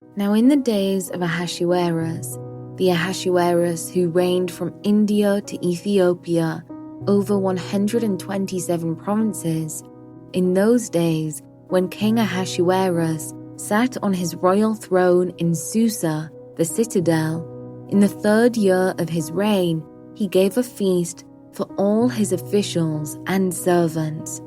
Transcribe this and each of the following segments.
Now in the days of Ahasuerus, the Ahasuerus who reigned from India to Ethiopia over 127 provinces, in those days when King Ahasuerus sat on his royal throne in Susa, the citadel, in the 3rd year of his reign, he gave a feast for all his officials and servants.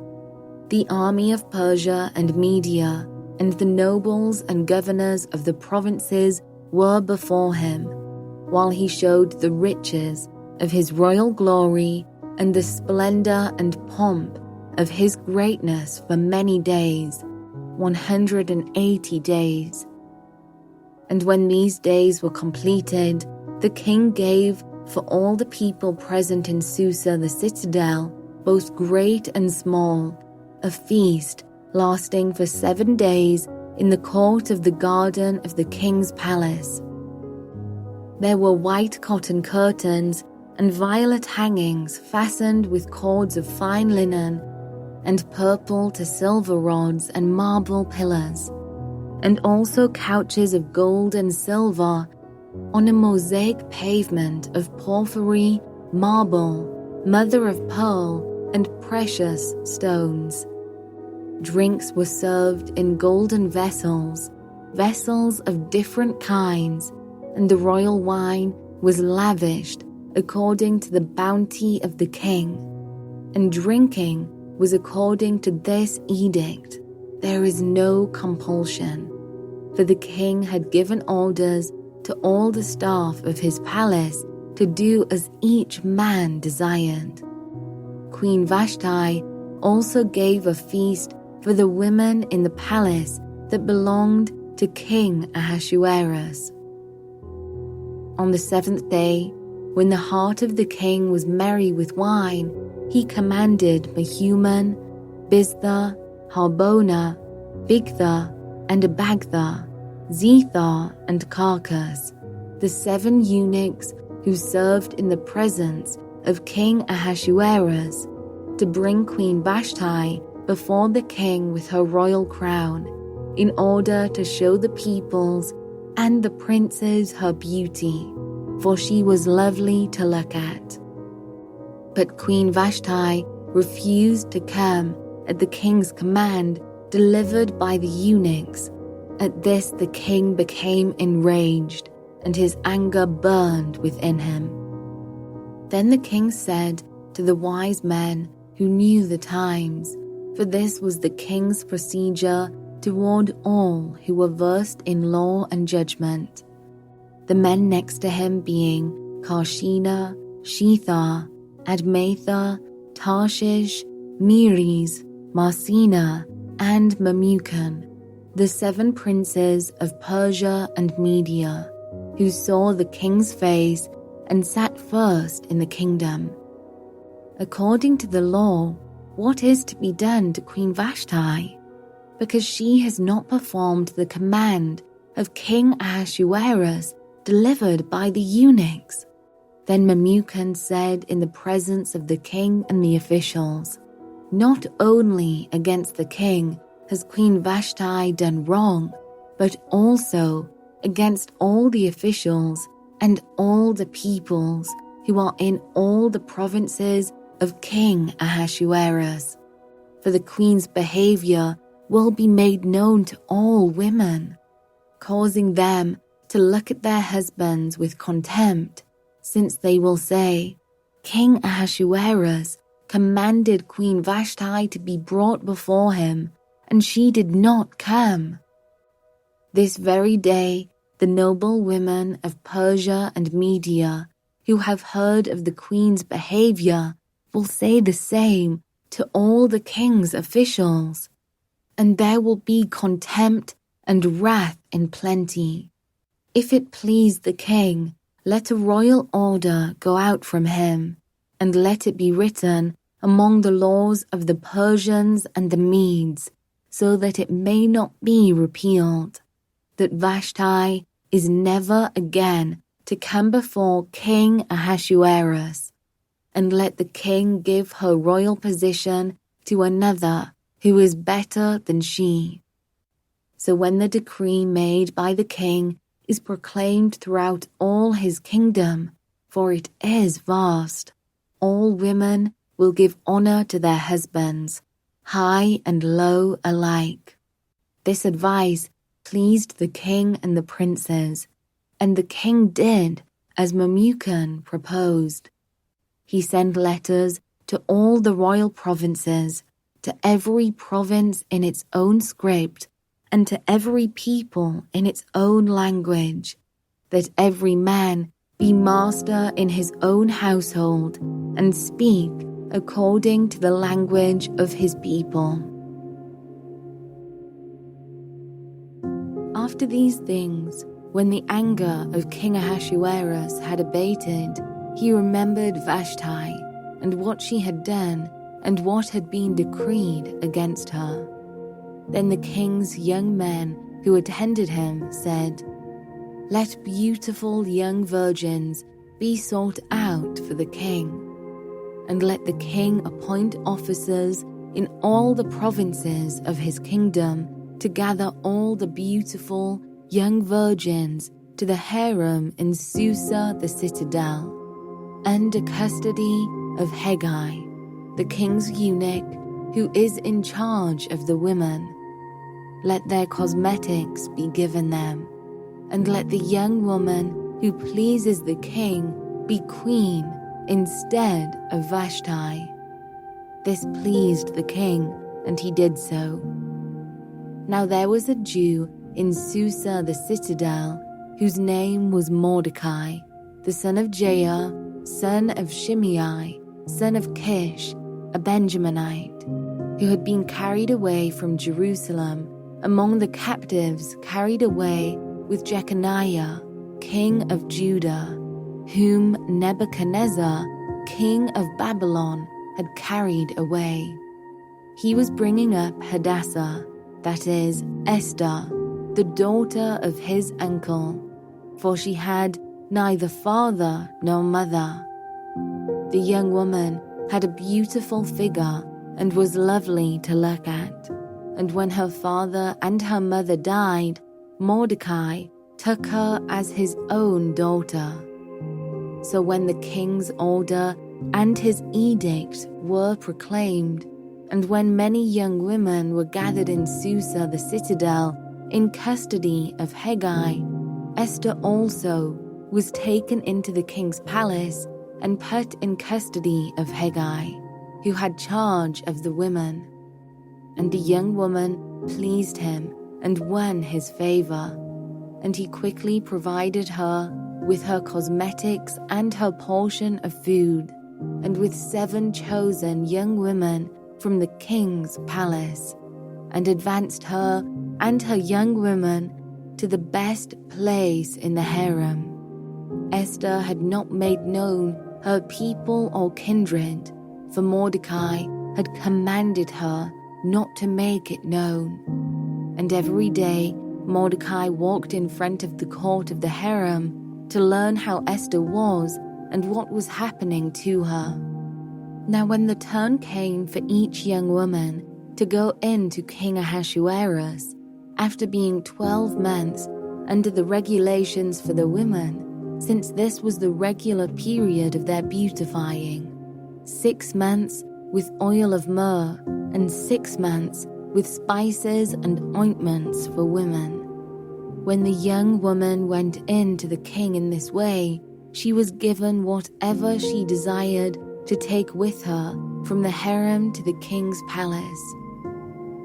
The army of Persia and Media and the nobles and governors of the provinces were before him, while he showed the riches of his royal glory and the splendor and pomp of his greatness for many days, 180 days. And when these days were completed, the king gave for all the people present in Susa the citadel, both great and small, a feast lasting for 7 days in the court of the garden of the king's palace. There were white cotton curtains and violet hangings fastened with cords of fine linen, and purple to silver rods and marble pillars, and also couches of gold and silver on a mosaic pavement of porphyry, marble, mother of pearl, and precious stones. Drinks were served in golden vessels, vessels of different kinds, and the royal wine was lavished according to the bounty of the king. And drinking was according to this edict: there is no compulsion. For the king had given orders to all the staff of his palace to do as each man desired. Queen Vashti also gave a feast for the women in the palace that belonged to King Ahasuerus. On the 7th day, when the heart of the king was merry with wine, he commanded Mehuman, Biztha, Harbona, Bigtha, and Abagtha, Zethar, and Carcas, the 7 eunuchs who served in the presence of King Ahasuerus, to bring Queen Vashti before the king with her royal crown, in order to show the peoples and the princes her beauty, for she was lovely to look at. But Queen Vashti refused to come at the king's command delivered by the eunuchs. At this the king became enraged, and his anger burned within him. Then the king said to the wise men who knew the times, for this was the king's procedure toward all who were versed in law and judgment, the men next to him being Karshena, Shethar, Admatha, Tarshish, Meres, Marsena, and Memucan, the 7 princes of Persia and Media, who saw the king's face and sat first in the kingdom. According to the law, what is to be done to Queen Vashti? Because she has not performed the command of King Ahasuerus delivered by the eunuchs. Then Memucan said in the presence of the king and the officials, not only against the king has Queen Vashti done wrong, but also against all the officials and all the peoples who are in all the provinces of King Ahasuerus. For the queen's behavior will be made known to all women, causing them to look at their husbands with contempt, since they will say, King Ahasuerus commanded Queen Vashti to be brought before him, and she did not come. This very day, the noble women of Persia and Media, who have heard of the queen's behavior, will say the same to all the king's officials, and there will be contempt and wrath in plenty. If it please the king, let a royal order go out from him, and let it be written among the laws of the Persians and the Medes, so that it may not be repealed, that Vashti is never again to come before King Ahasuerus, and let the king give her royal position to another who is better than she. So when the decree made by the king is proclaimed throughout all his kingdom, for it is vast, all women will give honor to their husbands, high and low alike. This advice pleased the king and the princes, and the king did as Memucan proposed. He sent letters to all the royal provinces, to every province in its own script, and to every people in its own language, that every man be master in his own household, and speak according to the language of his people. After these things, when the anger of King Ahasuerus had abated, he remembered Vashti, and what she had done, and what had been decreed against her. Then the king's young men who attended him said, "Let beautiful young virgins be sought out for the king, and let the king appoint officers in all the provinces of his kingdom to gather all the beautiful young virgins to the harem in Susa the citadel, under custody of Hegai, the king's eunuch, who is in charge of the women. Let their cosmetics be given them, and let the young woman who pleases the king be queen instead of Vashti." This pleased the king, and he did so. Now there was a Jew in Susa the citadel, whose name was Mordecai, the son of Jair, son of Shimei, son of Kish, a Benjaminite, who had been carried away from Jerusalem among the captives carried away with Jeconiah, king of Judah, whom Nebuchadnezzar, king of Babylon, had carried away. He was bringing up Hadassah, that is, Esther, the daughter of his uncle, for she had neither father nor mother. The young woman had a beautiful figure and was lovely to look at, and when her father and her mother died, Mordecai took her as his own daughter. So when the king's order and his edict were proclaimed, and when many young women were gathered in Susa the citadel in custody of Hegai, Esther also was taken into the king's palace and put in custody of Hegai, who had charge of the women. And the young woman pleased him and won his favor, and he quickly provided her with her cosmetics and her portion of food, and with 7 chosen young women from the king's palace, and advanced her and her young women to the best place in the harem. Esther had not made known her people or kindred, for Mordecai had commanded her not to make it known. And every day Mordecai walked in front of the court of the harem to learn how Esther was and what was happening to her. Now when the turn came for each young woman to go in to King Ahasuerus, after being 12 months under the regulations for the women, since this was the regular period of their beautifying, 6 months with oil of myrrh, and 6 months with spices and ointments for women. When the young woman went in to the king in this way, she was given whatever she desired to take with her from the harem to the king's palace.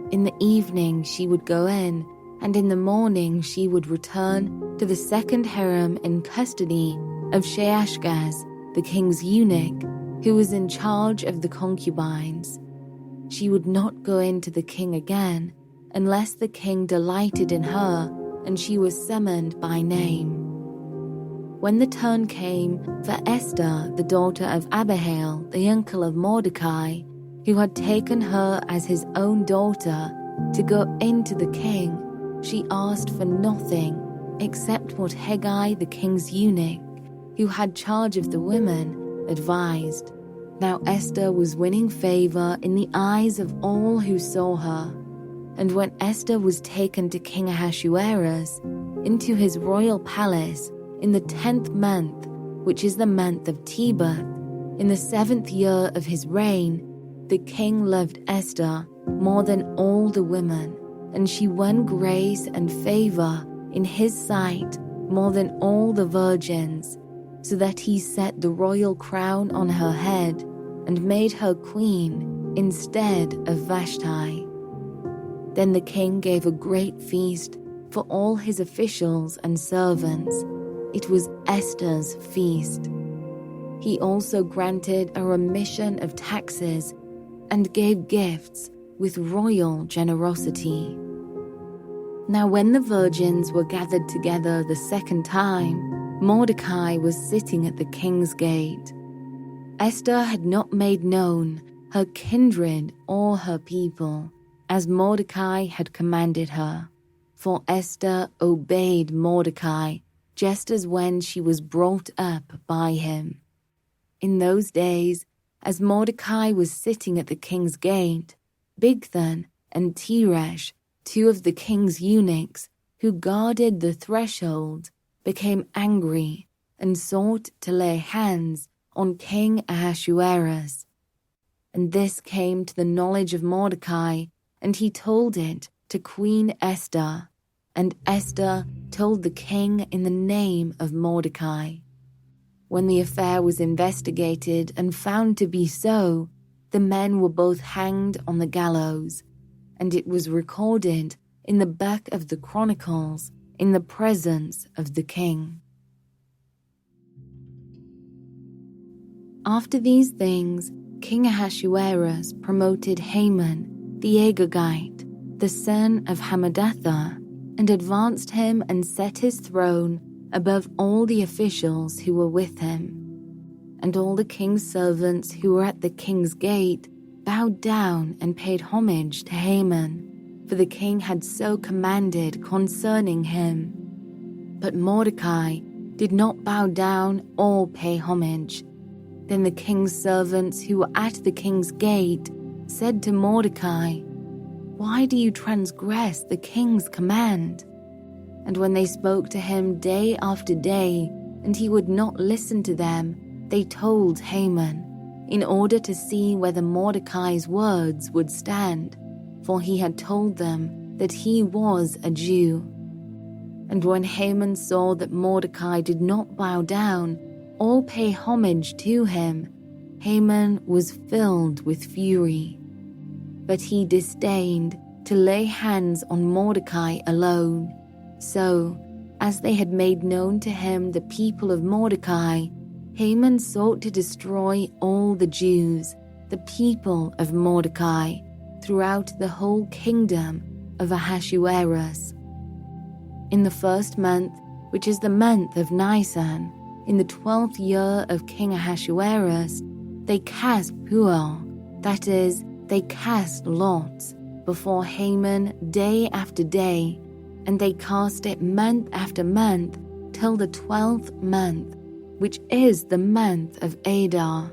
In the evening she would go in, and in the morning she would return to the second harem in custody of Sheashgaz, the king's eunuch, who was in charge of the concubines. She would not go in to the king again unless the king delighted in her and she was summoned by name. When the turn came for Esther, the daughter of Abihail, the uncle of Mordecai, who had taken her as his own daughter, to go in to the king, she asked for nothing except what Hegai, the king's eunuch, who had charge of the women, advised. Now Esther was winning favor in the eyes of all who saw her, And when Esther was taken to King Ahasuerus into his royal palace in the 10th month, which is the month of Tebeth, in the 7th year of his reign, the king loved Esther more than all the women, and she won grace and favor in his sight more than all the virgins, so that he set the royal crown on her head and made her queen instead of Vashti. Then the king gave a great feast for all his officials and servants. It was Esther's feast. He also granted a remission of taxes and gave gifts with royal generosity. Now when the virgins were gathered together the second time, Mordecai was sitting at the king's gate. Esther had not made known her kindred or her people, as Mordecai had commanded her, for Esther obeyed Mordecai just as when she was brought up by him. In those days, as Mordecai was sitting at the king's gate, Bigthan and Teresh, two of the king's eunuchs who guarded the threshold, became angry and sought to lay hands on King Ahasuerus. And this came to the knowledge of Mordecai, and he told it to Queen Esther, and Esther told the king in the name of Mordecai. When the affair was investigated and found to be so, the men were both hanged on the gallows, and it was recorded in the book of the Chronicles in the presence of the king. After these things, King Ahasuerus promoted Haman the Agagite, the son of Hammedatha, and advanced him and set his throne above all the officials who were with him. And all the king's servants who were at the king's gate bowed down and paid homage to Haman, for the king had so commanded concerning him. But Mordecai did not bow down or pay homage. Then the king's servants who were at the king's gate said to Mordecai, "Why do you transgress the king's command?" And when they spoke to him day after day, and he would not listen to them, they told Haman, in order to see whether Mordecai's words would stand, for he had told them that he was a Jew. And when Haman saw that Mordecai did not bow down or pay homage to him, Haman was filled with fury. But he disdained to lay hands on Mordecai alone. So, as they had made known to him the people of Mordecai, Haman sought to destroy all the Jews, the people of Mordecai, throughout the whole kingdom of Ahasuerus. In the 1st month, which is the month of Nisan, in the 12th year of King Ahasuerus, they cast puel, that is, they cast lots, before Haman day after day, and they cast it month after month till the 12th month, which is the month of Adar.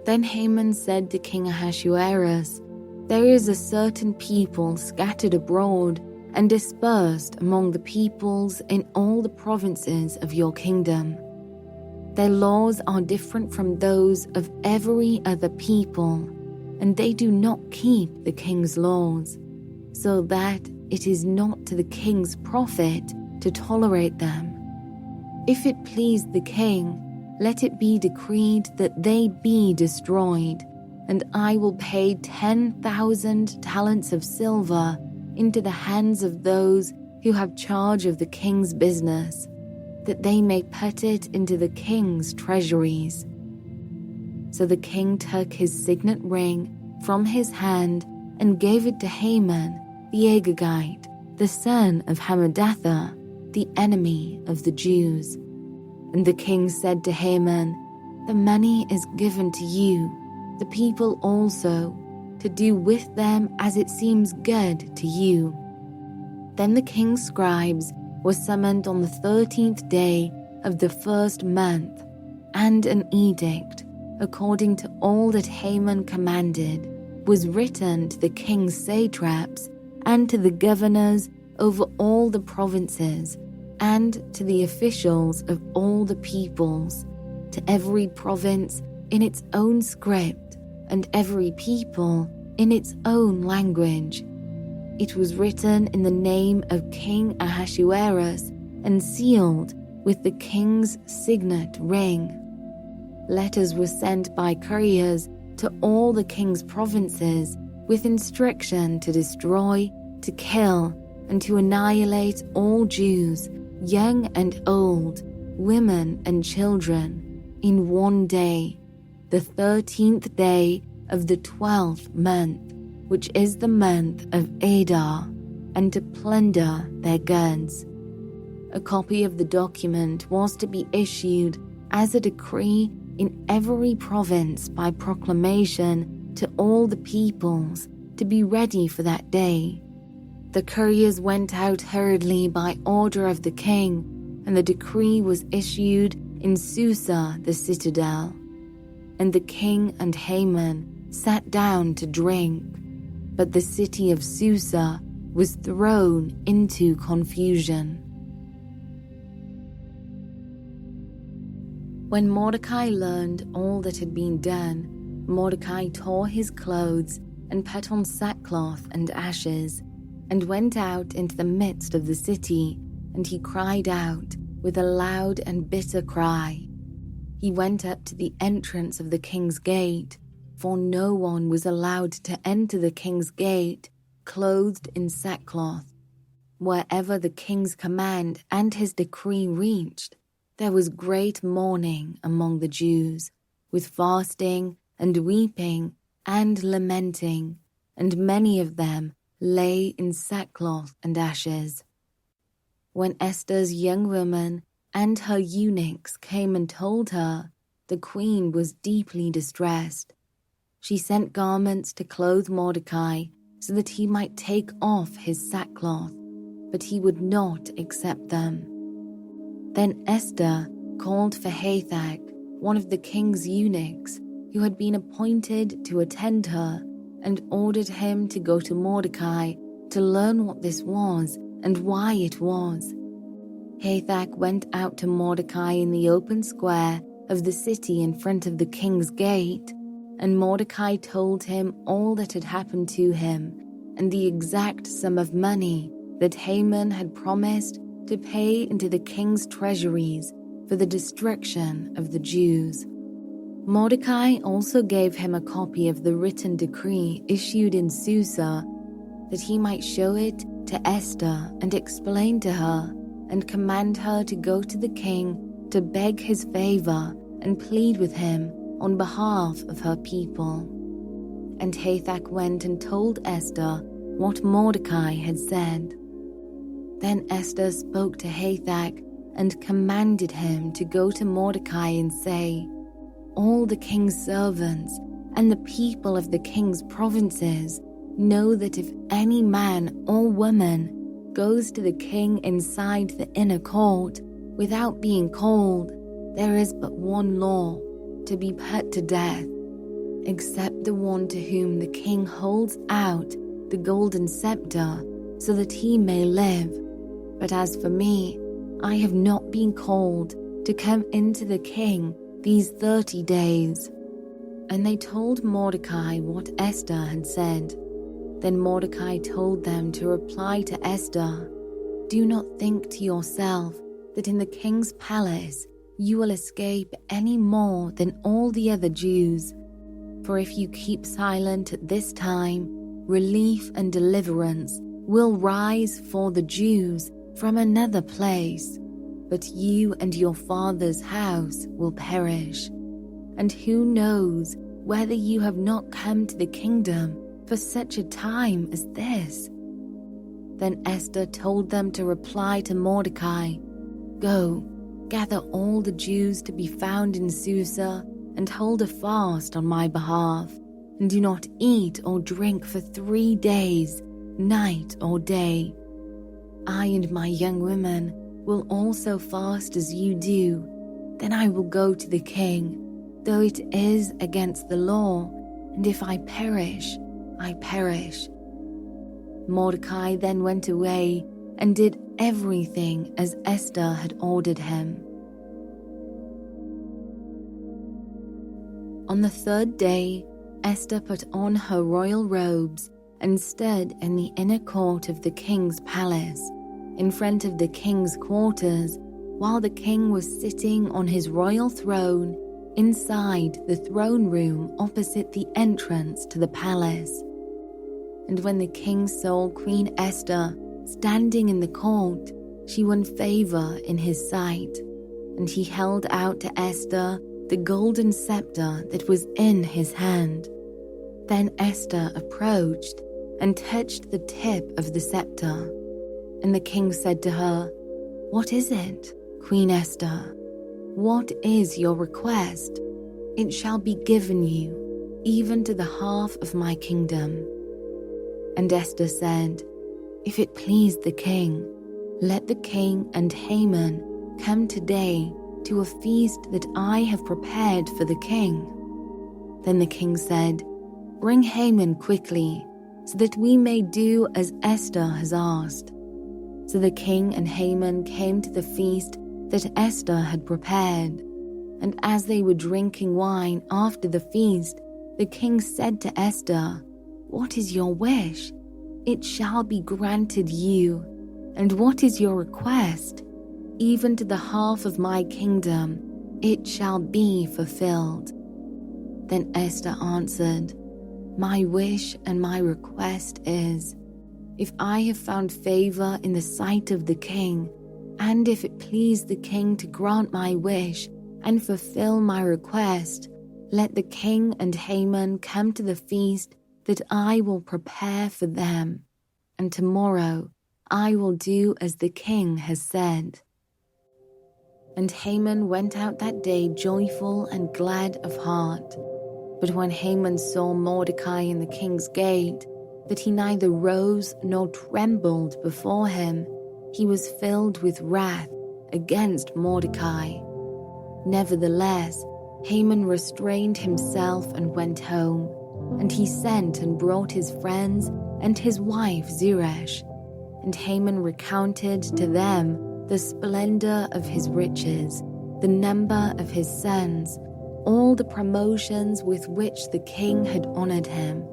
Then Haman said to King Ahasuerus, "There is a certain people scattered abroad and dispersed among the peoples in all the provinces of your kingdom. Their laws are different from those of every other people, and they do not keep the king's laws, so that it is not to the king's profit to tolerate them. If it please the king, let it be decreed that they be destroyed, and I will pay 10,000 talents of silver into the hands of those who have charge of the king's business, that they may put it into the king's treasuries." So the king took his signet ring from his hand and gave it to Haman the Agagite, the son of Hammedatha, the enemy of the Jews. And the king said to Haman, "The money is given to you, the people also, to do with them as it seems good to you." Then the king's scribes were summoned on the 13th day of the 1st month, and an edict, according to all that Haman commanded, was written to the king's satraps and to the governors over all the provinces, and to the officials of all the peoples, to every province in its own script, and every people in its own language. It was written in the name of King Ahasuerus and sealed with the king's signet ring. Letters were sent by couriers to all the king's provinces with instruction to destroy, to kill, and to annihilate all Jews, young and old, women and children, in one day, the 13th day of the 12th month, which is the month of Adar, and to plunder their goods. A copy of the document was to be issued as a decree in every province by proclamation to all the peoples to be ready for that day. The couriers went out hurriedly by order of the king, and the decree was issued in Susa the citadel. And the king and Haman sat down to drink, but the city of Susa was thrown into confusion. When Mordecai learned all that had been done, Mordecai tore his clothes and put on sackcloth and ashes, and went out into the midst of the city, and he cried out with a loud and bitter cry. He went up to the entrance of the king's gate, for no one was allowed to enter the king's gate clothed in sackcloth. Wherever the king's command and his decree reached, there was great mourning among the Jews, with fasting and weeping and lamenting, and many of them lay in sackcloth and ashes. When Esther's young women and her eunuchs came and told her, the queen was deeply distressed. She sent garments to clothe Mordecai so that he might take off his sackcloth, but he would not accept them. Then Esther called for Hathach, one of the king's eunuchs, who had been appointed to attend her, and ordered him to go to Mordecai to learn what this was and why it was. Hathach went out to Mordecai in the open square of the city in front of the king's gate, and Mordecai told him all that had happened to him, and the exact sum of money that Haman had promised to pay into the king's treasuries for the destruction of the Jews. Mordecai also gave him a copy of the written decree issued in Susa, that he might show it to Esther and explain to her, and command her to go to the king to beg his favor and plead with him on behalf of her people. And Hathach went and told Esther what Mordecai had said. Then Esther spoke to Hathach and commanded him to go to Mordecai and say, "All the king's servants and the people of the king's provinces know that if any man or woman goes to the king inside the inner court without being called, there is but one law, to be put to death, except the one to whom the king holds out the golden scepter so that he may live. But as for me, I have not been called to come into the king these 30 days. And they told Mordecai what Esther had said. Then Mordecai told them to reply to Esther, "Do not think to yourself that in the king's palace you will escape any more than all the other Jews. For if you keep silent at this time, relief and deliverance will rise for the Jews from another place, but you and your father's house will perish. And who knows whether you have not come to the kingdom for such a time as this?" Then Esther told them to reply to Mordecai, "Go, gather all the Jews to be found in Susa, and hold a fast on my behalf, and do not eat or drink for 3 days, night or day. I and my young women will also fast as you do. Then I will go to the king, though it is against the law, and if I perish, I perish." Mordecai then went away and did everything as Esther had ordered him. On the third day, Esther put on her royal robes and stood in the inner court of the king's palace, in front of the king's quarters, while the king was sitting on his royal throne inside the throne room opposite the entrance to the palace. And when the king saw Queen Esther standing in the court, she won favor in his sight, and he held out to Esther the golden scepter that was in his hand. Then Esther approached and touched the tip of the scepter. And the king said to her, "What is it, Queen Esther? What is your request? It shall be given you, even to the half of my kingdom." And Esther said, "If it please the king, let the king and Haman come today to a feast that I have prepared for the king." Then the king said, "Bring Haman quickly, so that we may do as Esther has asked." So the king and Haman came to the feast that Esther had prepared. And as they were drinking wine after the feast, the king said to Esther, "What is your wish? It shall be granted you. And what is your request? Even to the half of my kingdom, it shall be fulfilled." Then Esther answered, "My wish and my request is, if I have found favor in the sight of the king, and if it please the king to grant my wish and fulfill my request, let the king and Haman come to the feast that I will prepare for them, and tomorrow I will do as the king has said." And Haman went out that day joyful and glad of heart. But when Haman saw Mordecai in the king's gate, that he neither rose nor trembled before him, he was filled with wrath against Mordecai. Nevertheless, Haman restrained himself and went home, and he sent and brought his friends and his wife Zeresh. And Haman recounted to them the splendor of his riches, the number of his sons, all the promotions with which the king had honored him,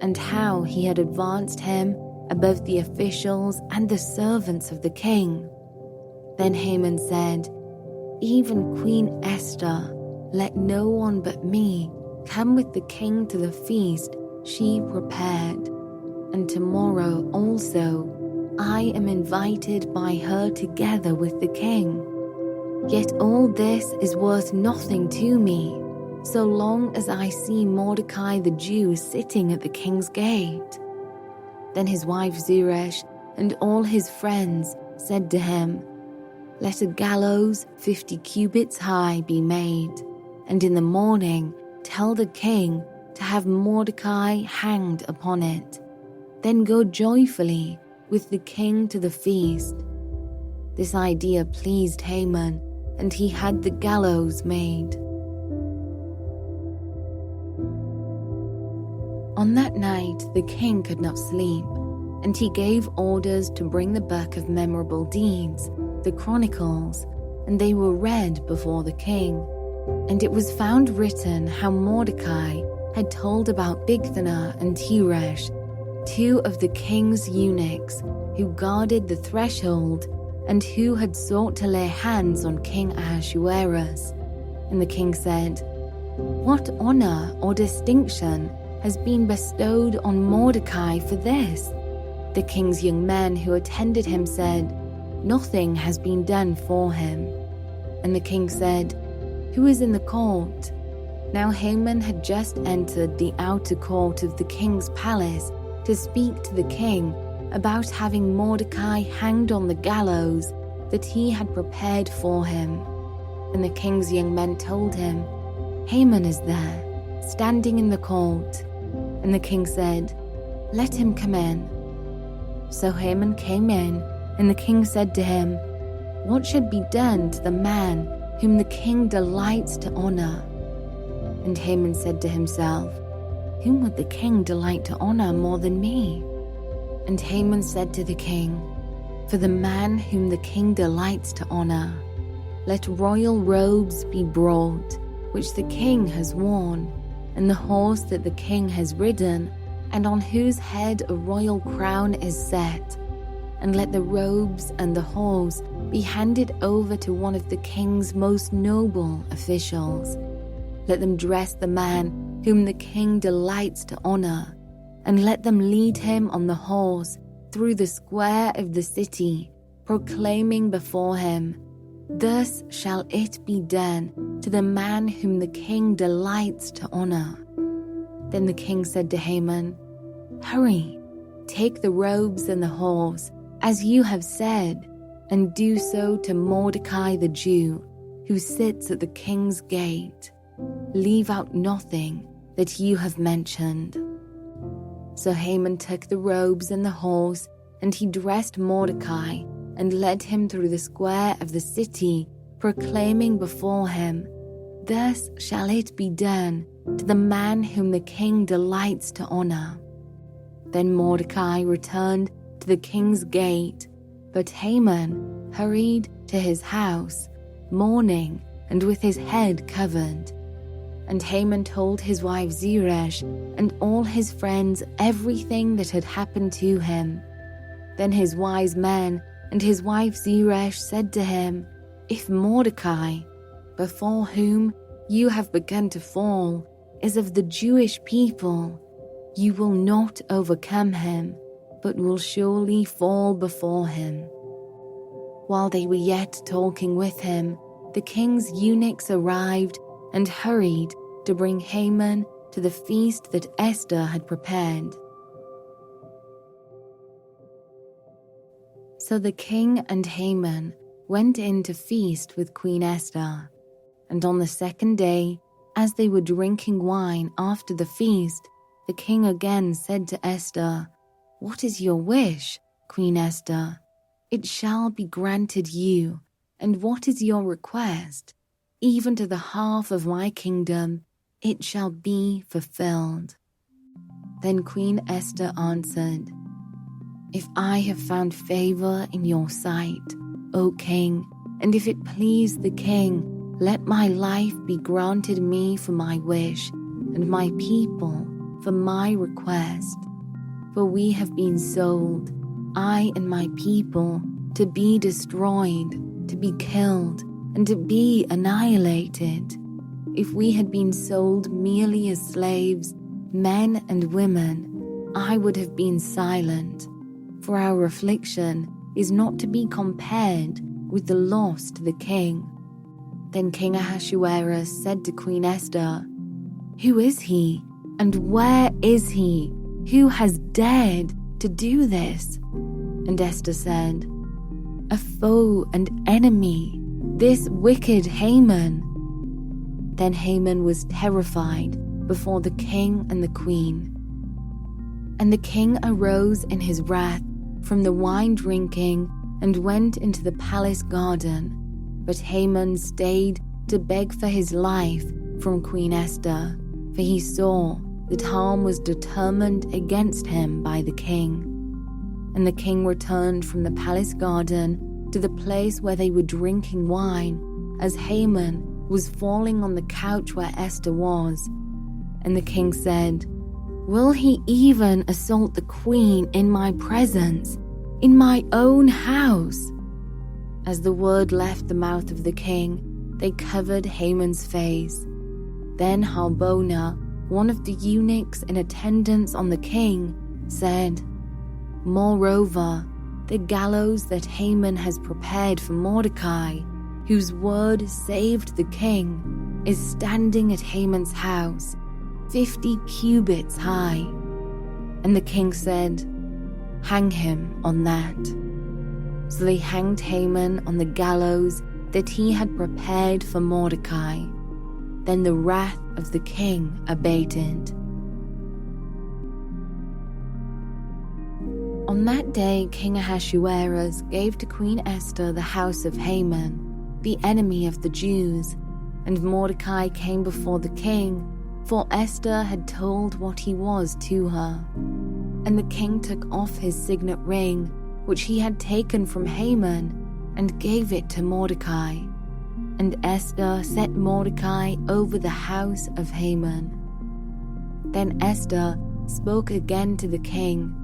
and how he had advanced him above the officials and the servants of the king. Then Haman said, "Even Queen Esther, let no one but me come with the king to the feast she prepared. And tomorrow also I am invited by her together with the king. Yet all this is worth nothing to me, so long as I see Mordecai the Jew sitting at the king's gate." Then his wife Zeresh and all his friends said to him, "Let a gallows 50 cubits high be made, and in the morning tell the king to have Mordecai hanged upon it. Then go joyfully with the king to the feast." This idea pleased Haman, and he had the gallows made. On that night the king could not sleep, and he gave orders to bring the book of memorable deeds, the Chronicles, and they were read before the king. And it was found written how Mordecai had told about Bigthana and Teresh, 2 of the king's eunuchs, who guarded the threshold and who had sought to lay hands on King Ahasuerus. And the king said, "What honor or distinction has been bestowed on Mordecai for this?" The king's young men who attended him said, "Nothing has been done for him." And the king said, "Who is in the court?" Now Haman had just entered the outer court of the king's palace to speak to the king about having Mordecai hanged on the gallows that he had prepared for him. And the king's young men told him, "Haman is there, standing in the court." And the king said, "Let him come in." So Haman came in, and the king said to him, "What should be done to the man whom the king delights to honor?" And Haman said to himself, "Whom would the king delight to honor more than me?" And Haman said to the king, "For the man whom the king delights to honor, let royal robes be brought, which the king has worn, and the horse that the king has ridden, and on whose head a royal crown is set. And let the robes and the horse be handed over to one of the king's most noble officials. Let them dress the man whom the king delights to honor, and let them lead him on the horse through the square of the city, proclaiming before him, 'Thus shall it be done to the man whom the king delights to honor.'" Then the king said to Haman, "Hurry, take the robes and the horse, as you have said, and do so to Mordecai the Jew, who sits at the king's gate. Leave out nothing that you have mentioned." So Haman took the robes and the horse, and he dressed Mordecai and led him through the square of the city, proclaiming before him, "Thus shall it be done to the man whom the king delights to honor." Then Mordecai returned to the king's gate, but Haman hurried to his house, mourning and with his head covered. And Haman told his wife Zeresh and all his friends everything that had happened to him. Then his wise men and his wife Zeresh said to him, "If Mordecai, before whom you have begun to fall, is of the Jewish people, you will not overcome him, but will surely fall before him." While they were yet talking with him, the king's eunuchs arrived and hurried to bring Haman to the feast that Esther had prepared. So the king and Haman went in to feast with Queen Esther. And on the second day, as they were drinking wine after the feast, the king again said to Esther, "What is your wish, Queen Esther? It shall be granted you. And what is your request? Even to the half of my kingdom, it shall be fulfilled." Then Queen Esther answered, "If I have found favor in your sight, O king, and if it please the king, let my life be granted me for my wish, and my people for my request. For we have been sold, I and my people, to be destroyed, to be killed, and to be annihilated. If we had been sold merely as slaves, men and women, I would have been silent, for our affliction is not to be compared with the loss to the king." Then King Ahasuerus said to Queen Esther, "Who is he, and where is he, who has dared to do this?" And Esther said, "A foe and enemy, this wicked Haman." Then Haman was terrified before the king and the queen. And the king arose in his wrath from the wine drinking and went into the palace garden. But Haman stayed to beg for his life from Queen Esther, for he saw that harm was determined against him by the king. And the king returned from the palace garden to the place where they were drinking wine, as Haman was falling on the couch where Esther was. And the king said, "Will he even assault the queen in my presence, in my own house?" As the word left the mouth of the king, they covered Haman's face. Then Harbona, one of the eunuchs in attendance on the king, said, "Moreover, the gallows that Haman has prepared for Mordecai, whose word saved the king, is standing at Haman's house, 50 cubits high." And the king said, "Hang him on that." So they hanged Haman on the gallows that he had prepared for Mordecai. Then the wrath of the king abated. On that day, King Ahasuerus gave to Queen Esther the house of Haman, the enemy of the Jews, and Mordecai came before the king, for Esther had told what he was to her. And the king took off his signet ring, which he had taken from Haman, and gave it to Mordecai. And Esther set Mordecai over the house of Haman. Then Esther spoke again to the king.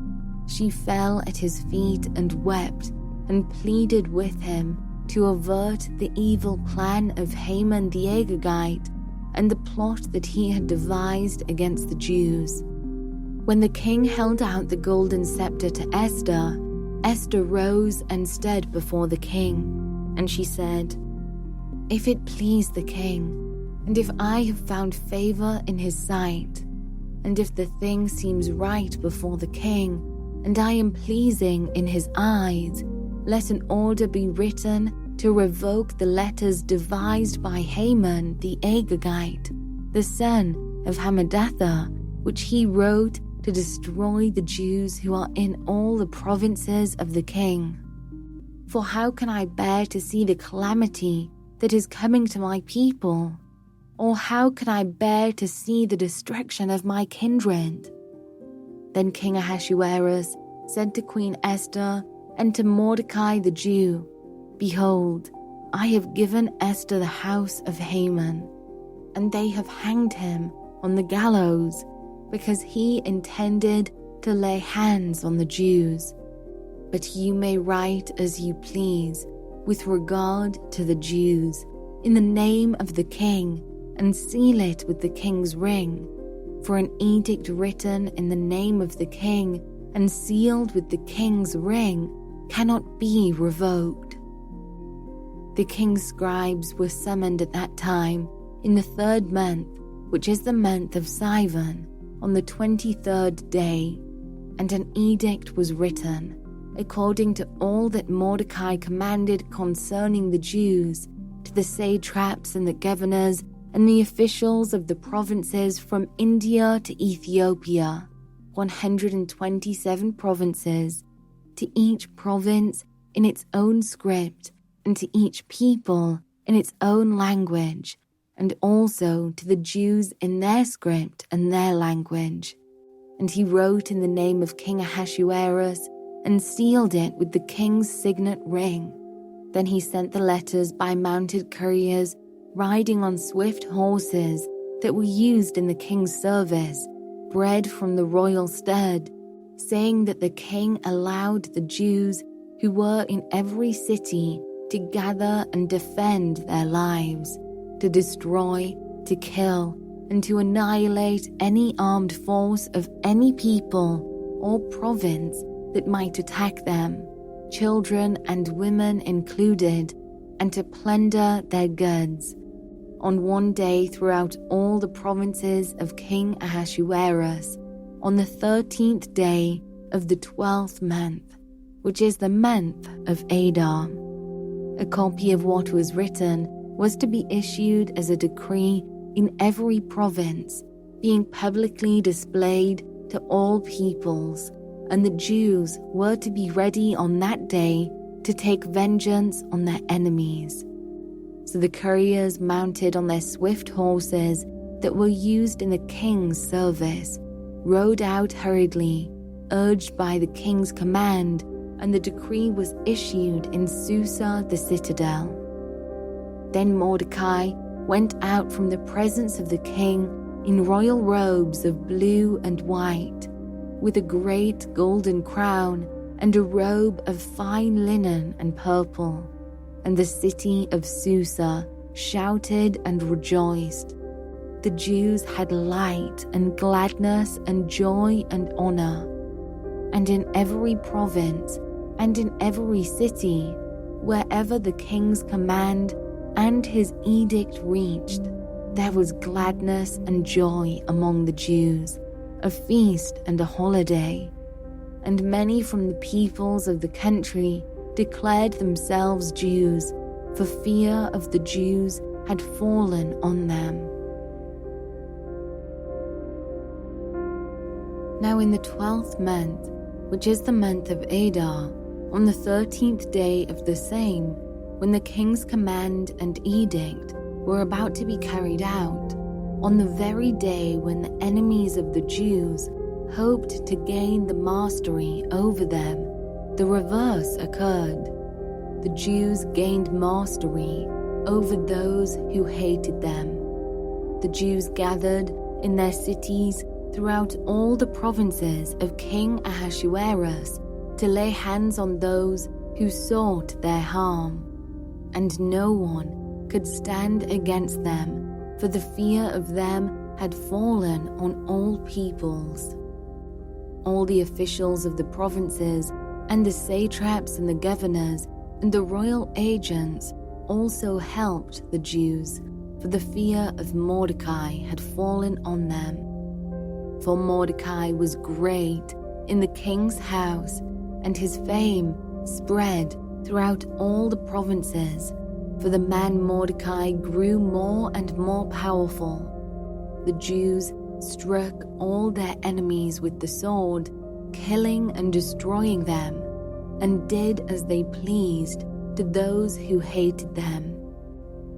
She fell at his feet and wept, and pleaded with him to avert the evil plan of Haman the Agagite and the plot that he had devised against the Jews. When the king held out the golden scepter to Esther, Esther rose and stood before the king, and she said, "If it please the king, and if I have found favor in his sight, and if the thing seems right before the king, and I am pleasing in his eyes, let an order be written to revoke the letters devised by Haman the Agagite, the son of Hammedatha, which he wrote to destroy the Jews who are in all the provinces of the king. For how can I bear to see the calamity that is coming to my people? Or how can I bear to see the destruction of my kindred?" Then King Ahasuerus said to Queen Esther and to Mordecai the Jew, "Behold, I have given Esther the house of Haman, and they have hanged him on the gallows, because he intended to lay hands on the Jews. But you may write as you please with regard to the Jews, in the name of the king, and seal it with the king's ring. For an edict written in the name of the king and sealed with the king's ring cannot be revoked." The king's scribes were summoned at that time in the 3rd month, which is the month of Sivan, on the 23rd day, and an edict was written, according to all that Mordecai commanded concerning the Jews, to the satraps and the governors and the officials of the provinces from India to Ethiopia, 127 provinces, to each province in its own script, and to each people in its own language, and also to the Jews in their script and their language. And he wrote in the name of King Ahasuerus and sealed it with the king's signet ring. Then he sent the letters by mounted couriers riding on swift horses that were used in the king's service, bred from the royal stud, saying that the king allowed the Jews who were in every city to gather and defend their lives, to destroy, to kill, and to annihilate any armed force of any people or province that might attack them, children and women included, and to plunder their goods. On one day throughout all the provinces of King Ahasuerus, on the 13th day of the 12th month, which is the month of Adar. A copy of what was written was to be issued as a decree in every province, being publicly displayed to all peoples, and the Jews were to be ready on that day to take vengeance on their enemies. So the couriers mounted on their swift horses that were used in the king's service rode out hurriedly, urged by the king's command, and the decree was issued in Susa the citadel. Then Mordecai went out from the presence of the king in royal robes of blue and white, with a great golden crown and a robe of fine linen and purple. And the city of Susa shouted and rejoiced. The Jews had light and gladness and joy and honor. And in every province and in every city, wherever the king's command and his edict reached, there was gladness and joy among the Jews, a feast and a holiday. And many from the peoples of the country declared themselves Jews, for fear of the Jews had fallen on them. Now in the 12th month, which is the month of Adar, on the 13th day of the same, when the king's command and edict were about to be carried out, on the very day when the enemies of the Jews hoped to gain the mastery over them, the reverse occurred. The Jews gained mastery over those who hated them. The Jews gathered in their cities throughout all the provinces of King Ahasuerus to lay hands on those who sought their harm, and no one could stand against them, for the fear of them had fallen on all peoples. All the officials of the provinces, and the satraps and the governors, and the royal agents also helped the Jews, for the fear of Mordecai had fallen on them. For Mordecai was great in the king's house, and his fame spread throughout all the provinces, for the man Mordecai grew more and more powerful. The Jews struck all their enemies with the sword, killing and destroying them, and did as they pleased to those who hated them.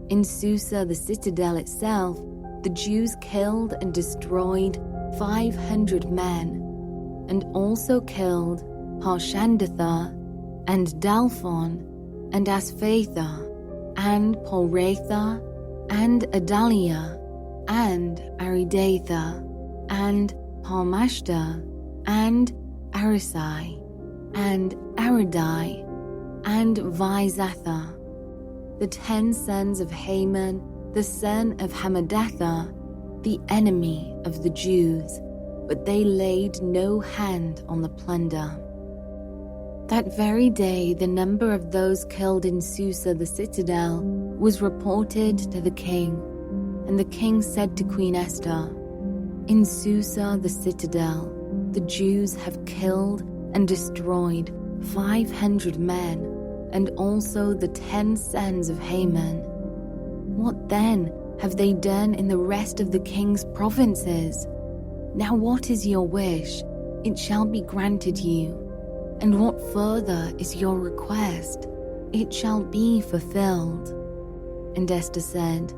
In Susa, the citadel itself, the Jews killed and destroyed 500 men, and also killed Parshandatha, and Dalphon, and Asphatha, and Polratha, and Adalia, and Aridatha, and Palmashta, and Arisai, and Aridai, and Vizatha, the 10 sons of Haman, the son of Hammedatha, the enemy of the Jews, but they laid no hand on the plunder. That very day the number of those killed in Susa the citadel was reported to the king, and the king said to Queen Esther, "In Susa the citadel the Jews have killed and destroyed 500 men, and also the 10 sons of Haman. What then have they done in the rest of the king's provinces? Now what is your wish? It shall be granted you. And what further is your request? It shall be fulfilled." And Esther said,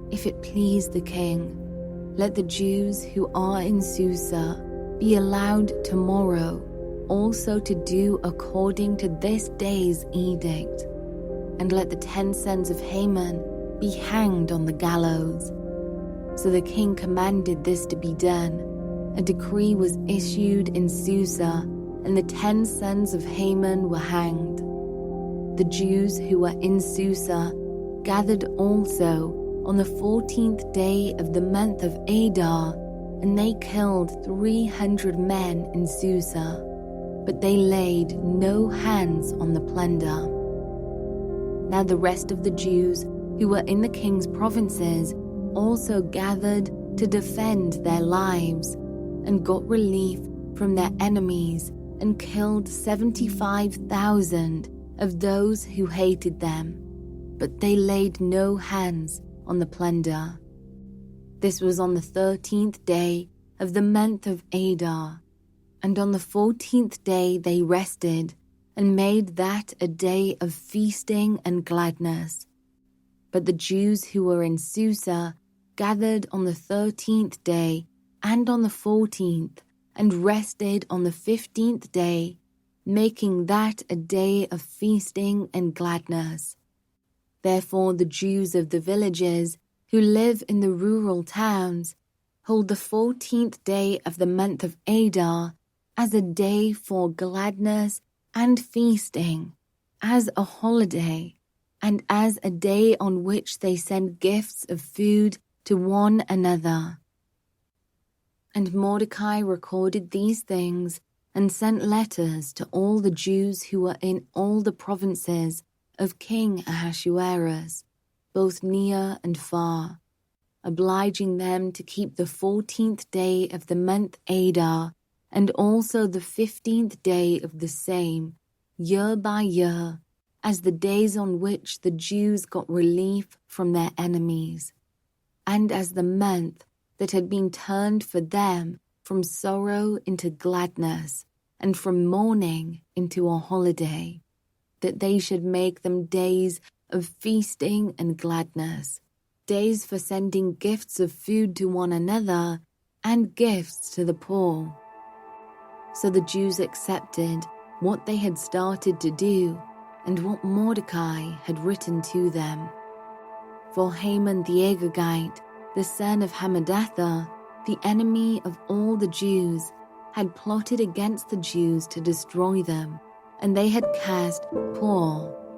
"If it please the king, let the Jews who are in Susa be allowed tomorrow also to do according to this day's edict, and let the 10 sons of Haman be hanged on the gallows." So the king commanded this to be done. A decree was issued in Susa, and the 10 sons of Haman were hanged. The Jews who were in Susa gathered also on the 14th day of the month of Adar, and they killed 300 men in Susa, but they laid no hands on the plunder. Now the rest of the Jews who were in the king's provinces also gathered to defend their lives, and got relief from their enemies, and killed 75,000 of those who hated them, but they laid no hands on the plunder. This was on the 13th day of the month of Adar, and on the 14th day they rested, and made that a day of feasting and gladness. But the Jews who were in Susa gathered on the 13th day and on the 14th, and rested on the 15th day, making that a day of feasting and gladness. Therefore the Jews of the villages who live in the rural towns hold the 14th day of the month of Adar as a day for gladness and feasting, as a holiday, and as a day on which they send gifts of food to one another. And Mordecai recorded these things and sent letters to all the Jews who were in all the provinces of King Ahasuerus, both near and far, obliging them to keep the 14th day of the month Adar, and also the 15th day of the same, year by year, as the days on which the Jews got relief from their enemies, and as the month that had been turned for them from sorrow into gladness, and from mourning into a holiday, that they should make them days of feasting and gladness, days for sending gifts of food to one another, and gifts to the poor. So the Jews accepted what they had started to do and what Mordecai had written to them. For Haman the Agagite, the son of Hammedatha, the enemy of all the Jews, had plotted against the Jews to destroy them, and they had cast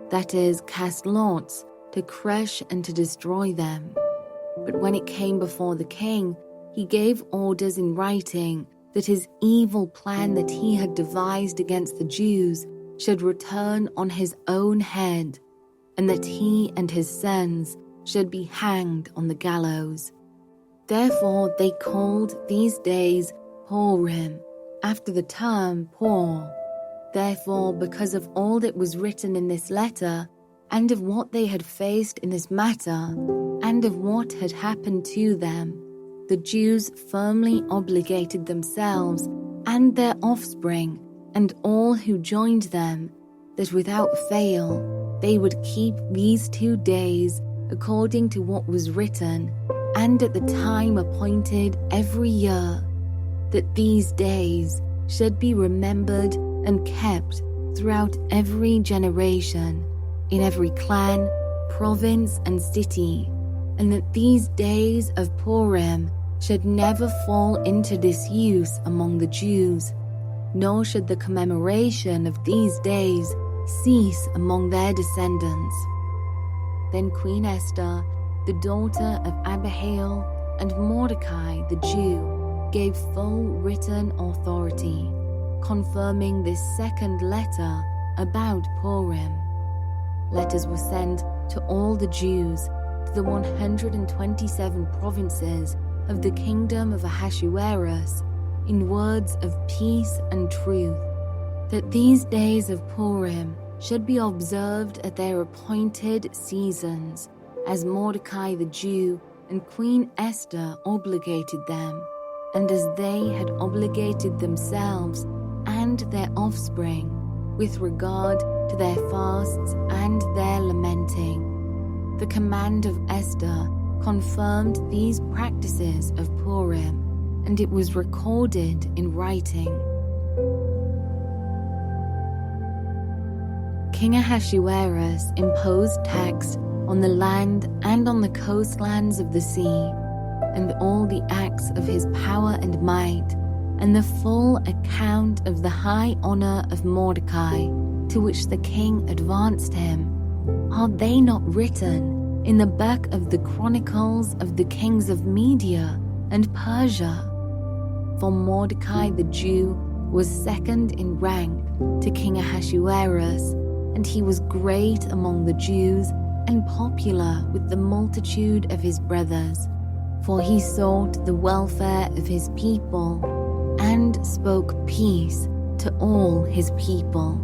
that is, cast lots, to crush and to destroy them. But when it came before the king, he gave orders in writing that his evil plan that he had devised against the Jews should return on his own head, and that he and his sons should be hanged on the gallows. Therefore they called these days Purim, after the term Pur. Therefore, because of all that was written in this letter, and of what they had faced in this matter, and of what had happened to them, the Jews firmly obligated themselves and their offspring and all who joined them, that without fail they would keep these 2 days according to what was written, and at the time appointed every year, that these days should be remembered and kept throughout every generation, in every clan, province, and city, and that these days of Purim should never fall into disuse among the Jews, nor should the commemoration of these days cease among their descendants. Then Queen Esther, the daughter of Abihail, and Mordecai the Jew gave full written authority, confirming this second letter about Purim. Letters were sent to all the Jews, to the 127 provinces of the kingdom of Ahasuerus, in words of peace and truth, that these days of Purim should be observed at their appointed seasons, as Mordecai the Jew and Queen Esther obligated them, and as they had obligated themselves and their offspring with regard to their fasts and their lamenting. The command of Esther confirmed these practices of Purim, and it was recorded in writing. King Ahasuerus imposed tax on the land and on the coastlands of the sea, and all the acts of his power and might, and the full account of the high honor of Mordecai, to which the king advanced him, are they not written in the book of the chronicles of the kings of Media and Persia? For Mordecai the Jew was second in rank to King Ahasuerus, and he was great among the Jews and popular with the multitude of his brothers, for he sought the welfare of his people and spoke peace to all his people.